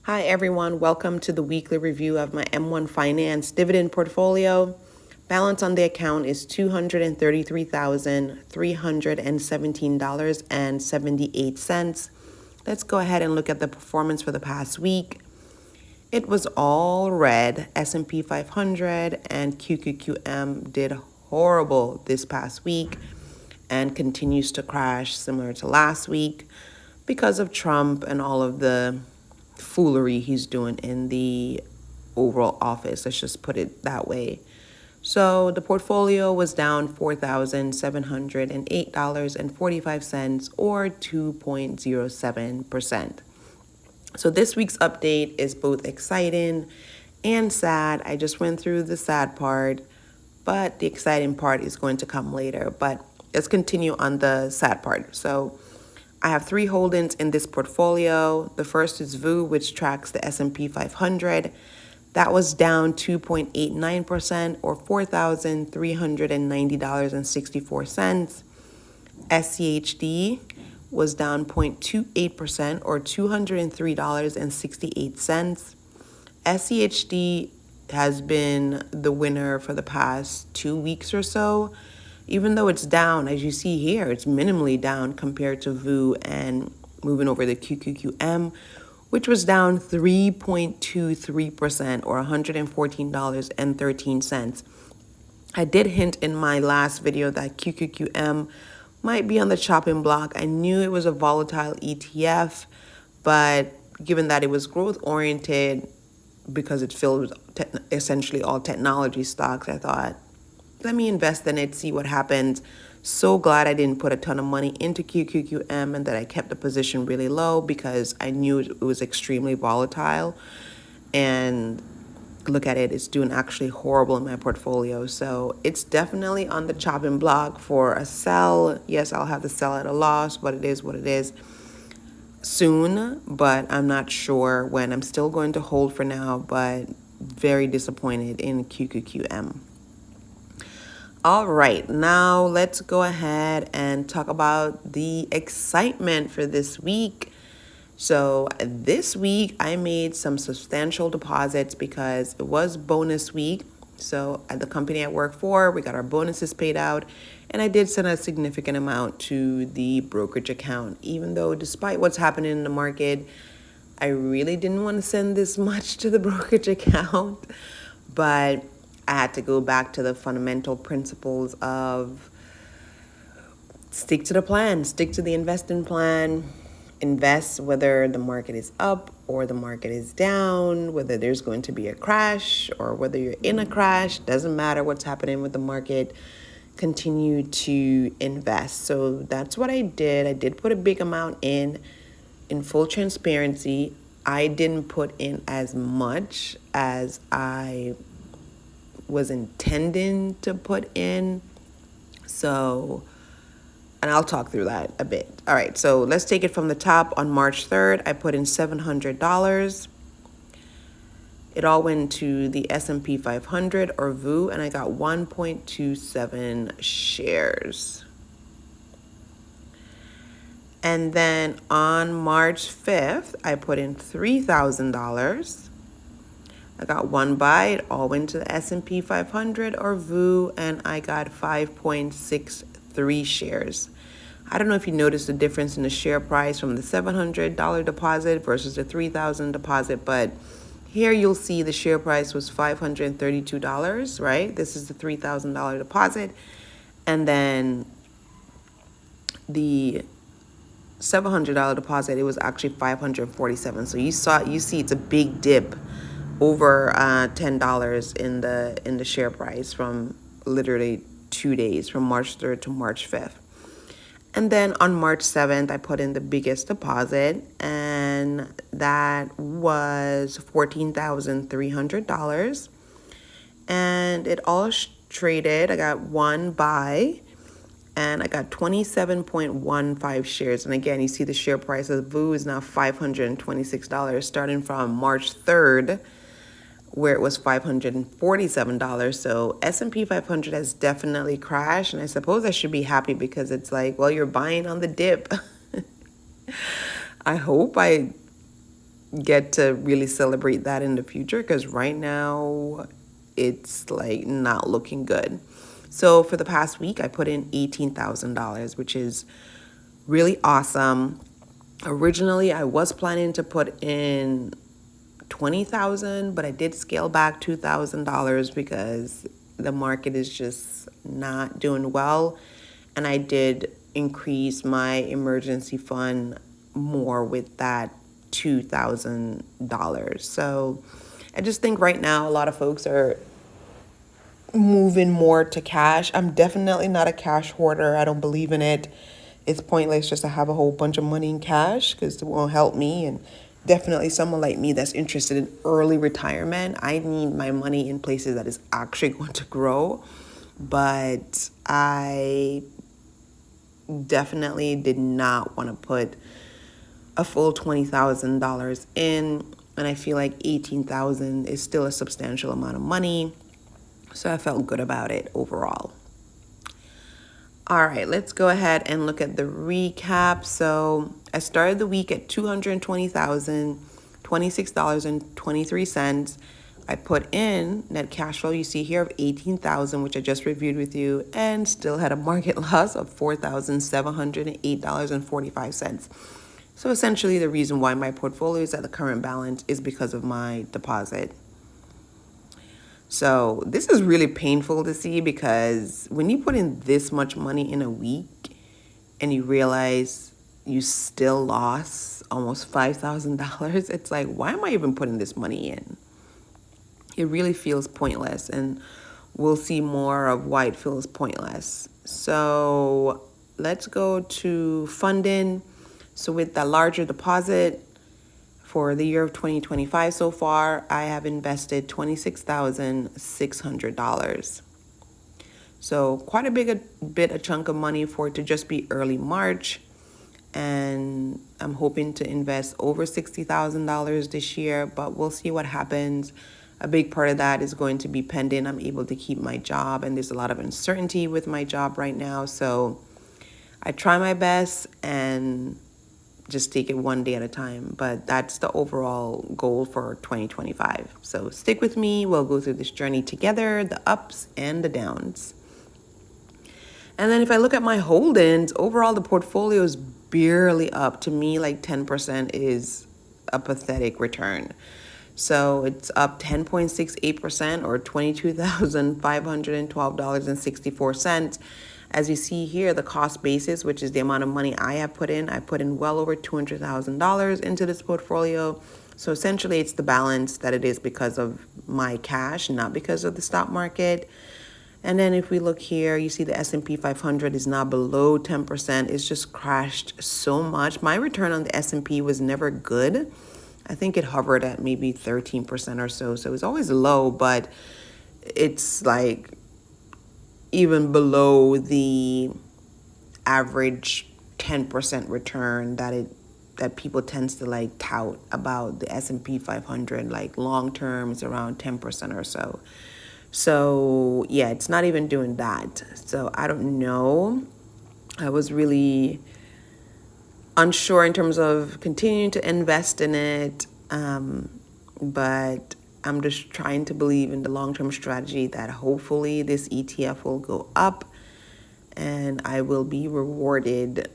Hi everyone, welcome to the weekly review of my M1 Finance dividend portfolio. Balance on the account is $233,317.78. Let's go ahead and look at the performance for the past week. It was all red. S&P 500 and QQQM did horrible this past week and continues to crash similar to last week because of Trump and all of the foolery he's doing in the overall office. Let's just put it that way. So the portfolio was down $4,708.45 or 2.07%. So this week's update is both exciting and sad. I just went through the sad part, but the exciting part is going to come later. But let's continue on the sad part. So I have 3 holdings in this portfolio. The first is VU, which tracks the S&P 500. That was down 2.89% or $4,390.64. SCHD was down 0.28% or $203.68. SCHD has been the winner for the past 2 weeks or so. Even though it's down, as you see here, it's minimally down compared to VU and moving over the QQQM, which was down 3.23% or $114.13. I did hint in my last video that QQQM might be on the chopping block. I knew it was a volatile ETF, but given that it was growth oriented because it's filled with essentially all technology stocks, I thought, let me invest in it, see what happens. So glad I didn't put a ton of money into QQQM and that I kept the position really low because I knew it was extremely volatile. And look at it, it's doing actually horrible in my portfolio. So it's definitely on the chopping block for a sell. Yes, I'll have to sell at a loss, but it is what it is soon, but I'm not sure when. I'm still going to hold for now, but very disappointed in QQQM. All right, now let's go ahead and talk about the excitement for this week. So this week I made some substantial deposits because it was bonus week. So at the company I work for, we got our bonuses paid out, and I did send a significant amount to the brokerage account. Even though despite what's happening in the market, I really didn't want to send this much to the brokerage account, but I had to go back to the fundamental principles of stick to the plan, stick to the investing plan, invest whether the market is up or the market is down, whether there's going to be a crash or whether you're in a crash. Doesn't matter what's happening with the market. Continue to invest. So that's what I did. I did put a big amount in full transparency. I didn't put in as much as I was intending to put in. So, and I'll talk through that a bit. All right, so let's take it from the top. On March 3rd, I put in $700. It all went to the S&P 500 or VU, and I got 1.27 shares. And then on March 5th, I put in $3,000. I got 1 buy, it all went to the S&P 500 or VU, and I got 5.63 shares. I don't know if you noticed the difference in the share price from the $700 deposit versus the $3,000 deposit, but here you'll see the share price was $532, right? This is the $3,000 deposit. And then the $700 deposit, it was actually $547. So you see it's a big dip over $10 in the share price from literally 2 days, from March 3rd to March 5th. And then on March 7th, I put in the biggest deposit, and that was $14,300. And it all traded. I got 1 buy, and I got 27.15 shares. And again, you see the share price of VU is now $526, starting from March 3rd, where it was $547. So S&P 500 has definitely crashed, and I suppose I should be happy because it's like, well, you're buying on the dip. I hope I get to really celebrate that in the future, because right now it's like not looking good. So for the past week, I put in $18,000, which is really awesome. Originally, I was planning to put in 20,000, but I did scale back $2,000 because the market is just not doing well, and I did increase my emergency fund more with that $2,000. So I just think right now a lot of folks are moving more to cash. I'm definitely not a cash hoarder. I don't believe in it. It's pointless just to have a whole bunch of money in cash because it won't help me. And definitely someone like me that's interested in early retirement, I need my money in places that is actually going to grow. But I definitely did not want to put a full $20,000 in, and I feel like 18,000 is still a substantial amount of money. So I felt good about it overall. All right, let's go ahead and look at the recap. So I started the week at $220,026.23. I put in net cash flow, you see here, of 18,000, which I just reviewed with you, and still had a market loss of $4,708.45. So essentially the reason why my portfolio is at the current balance is because of my deposit. So this is really painful to see, because when you put in this much money in a week and you realize you still lost almost $5,000, it's like, why am I even putting this money in? It really feels pointless, and we'll see more of why it feels pointless. So let's go to funding. So with the larger deposit, for the year of 2025 so far, I have invested $26,600. So quite a chunk of money for it to just be early March. And I'm hoping to invest over $60,000 this year, but we'll see what happens. A big part of that is going to be pending I'm able to keep my job, and there's a lot of uncertainty with my job right now. So I try my best and just take it one day at a time. But that's the overall goal for 2025. So stick with me. We'll go through this journey together, the ups and the downs. And then if I look at my holdings, overall the portfolio is barely up. To me, like 10% is a pathetic return. So it's up 10.68%, or $22,512.64. As you see here, the cost basis, which is the amount of money I put in well over $200,000 into this portfolio. So essentially it's the balance that it is because of my cash, not because of the stock market. And then if we look here, you see the S&P 500 is now below 10%. It's just crashed so much. My return on the S&P was never good. I think it hovered at maybe 13% or so. So it was always low, but it's like even below the average 10% return that people tends to like tout about the S&P 500. Like long term is around 10% or so. So yeah, it's not even doing that. So I don't know. I was really unsure in terms of continuing to invest in it. But I'm just trying to believe in the long-term strategy that hopefully this ETF will go up and I will be rewarded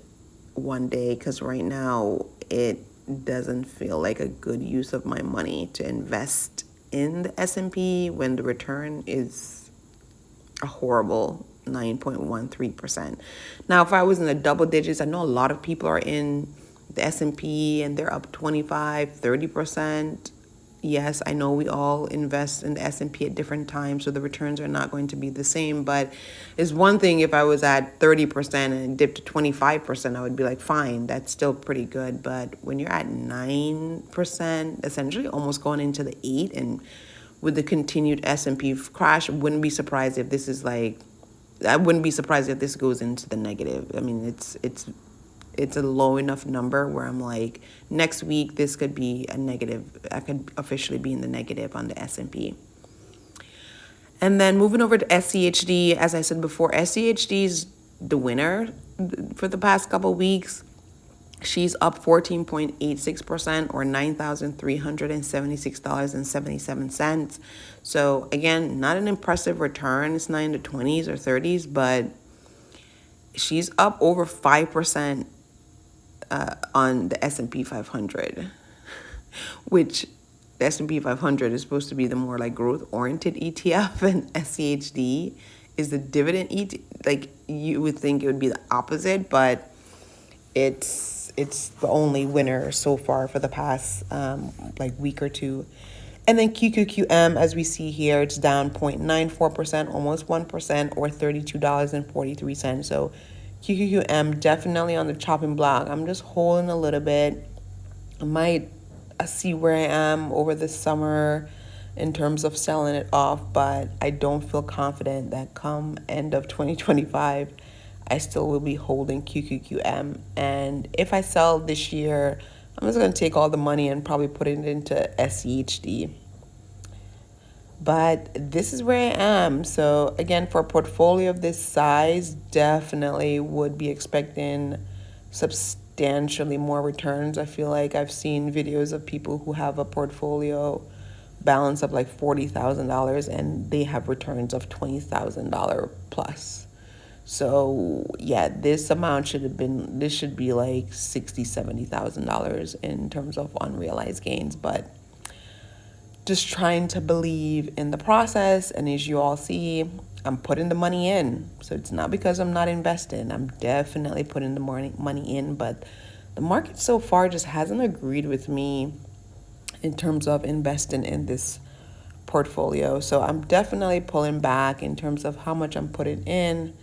one day, because right now it doesn't feel like a good use of my money to invest in the S&P when the return is a horrible 9.13%. Now, if I was in the double digits, I know a lot of people are in the S&P and they're up 25, 30%. Yes, I know we all invest in the S&P at different times, so the returns are not going to be the same. But it's one thing if I was at 30% and it dipped to 25%, I would be like, fine, that's still pretty good. But when you're at 9%, essentially almost going into the 8%, and with the continued S&P crash, I wouldn't be surprised if this goes into the negative. I mean, it's a low enough number where I'm like, next week this could be a negative. I could officially be in the negative on the S&P. And then moving over to SCHD, as I said before, SCHD is the winner for the past couple weeks. She's up 14.86% or $9,376.77. So again, not an impressive return. It's not in the 20s or 30s, but she's up over 5% on the S&P 500, which the S&P 500 is supposed to be the more like growth-oriented ETF, and SCHD is the dividend ETF. Like, you would think it would be the opposite, but it's the only winner so far for the past like week or two. And then QQQM, as we see here, it's down 0.94%, almost 1%, or $32.43. So QQQM definitely on the chopping block. I'm just holding a little bit. I might see where I am over the summer in terms of selling it off, but I don't feel confident that come end of 2025, I still will be holding QQQM. And if I sell this year, I'm just going to take all the money and probably put it into SCHD. But this is where I am. So again, for a portfolio of this size, definitely would be expecting substantially more returns. I feel like I've seen videos of people who have a portfolio balance of like $40,000 and they have returns of $20,000 plus. So yeah, this amount should be like $60,000-$70,000 in terms of unrealized gains, but just trying to believe in the process. And as you all see, I'm putting the money in. So it's not because I'm not investing. I'm definitely putting the money in, but the market so far just hasn't agreed with me in terms of investing in this portfolio. So I'm definitely pulling back in terms of how much I'm putting in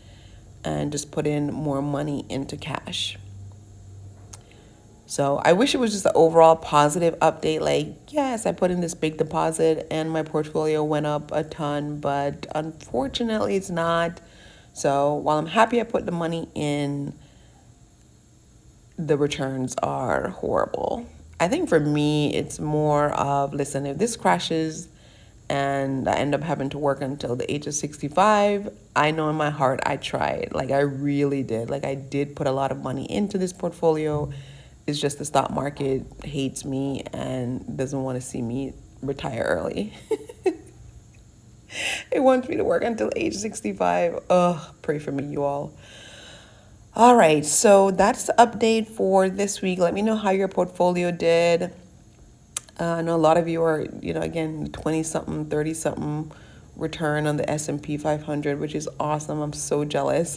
and just putting more money into cash. So I wish it was just an overall positive update. Like, yes, I put in this big deposit and my portfolio went up a ton, but unfortunately it's not. So while I'm happy I put the money in, the returns are horrible. I think for me, it's more of, listen, if this crashes and I end up having to work until the age of 65, I know in my heart I tried. Like, I really did. Like, I did put a lot of money into this portfolio. It's just the stock market hates me and doesn't want to see me retire early. It wants me to work until age 65. Ugh, pray for me, you all. All right, so that's the update for this week. Let me know how your portfolio did. I know a lot of you are, again, 20-something, 30-something return on the S&P 500, which is awesome. I'm so jealous.